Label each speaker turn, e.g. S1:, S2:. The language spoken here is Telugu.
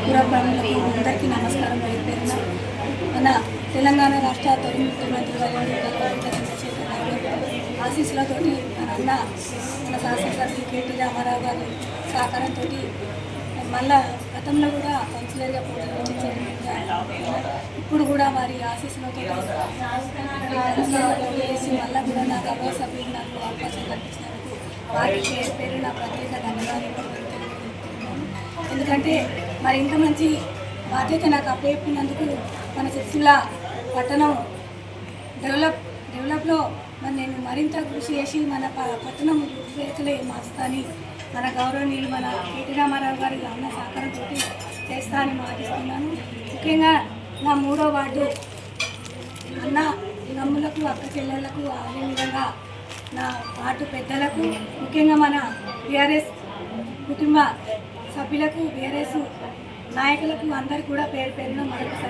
S1: పుర ప్రముఖులకు అందరికీ నమస్కారం పేరున మన తెలంగాణ రాష్ట్ర తొలి ముఖ్యమంత్రి చంద్రశేఖర్ గారి ఆశీస్సులతోటి మన అన్న మన శాసనసభ్యులు కేటీ రామారావు గారి సహకారంతో మళ్ళా గతంలో కూడా కౌన్సిలర్గా పోటీ చైర్మన్గా ఇప్పుడు కూడా వారి ఆశీస్సులతో చేసి మళ్ళీ కూడా నా గౌరవ సభ్యులు నాకు అవకాశం కల్పించినందుకు వారికి పేరు నా ప్రత్యేక ధన్యవాదాలు. ఎందుకంటే మరి ఇంత మంచి బాధ్యత నాకు అప్పచెప్పినందుకు మన సిరిసిల్ల పట్టణం డెవలప్లో మరి నేను మరింత కృషి చేసి మన పట్టణం రూపురేఖలే మార్చుతాని మన గౌరవనీయులు మన కేటీ రామారావు గారి అన్న సహకారంతో చేస్తా అని మాటిస్తున్నాను. ముఖ్యంగా నా 3వ వార్డు అన్న తమ్ములకు అక్క చెల్లెళ్లకు అదేవిధంగా నా వార్డు పెద్దలకు ముఖ్యంగా మన బీఆర్ఎస్ కుటుంబ సభ్యులకు బీఆర్ఎస్ నాయకులకు అందరికీ కూడా పేరున మరొకసారి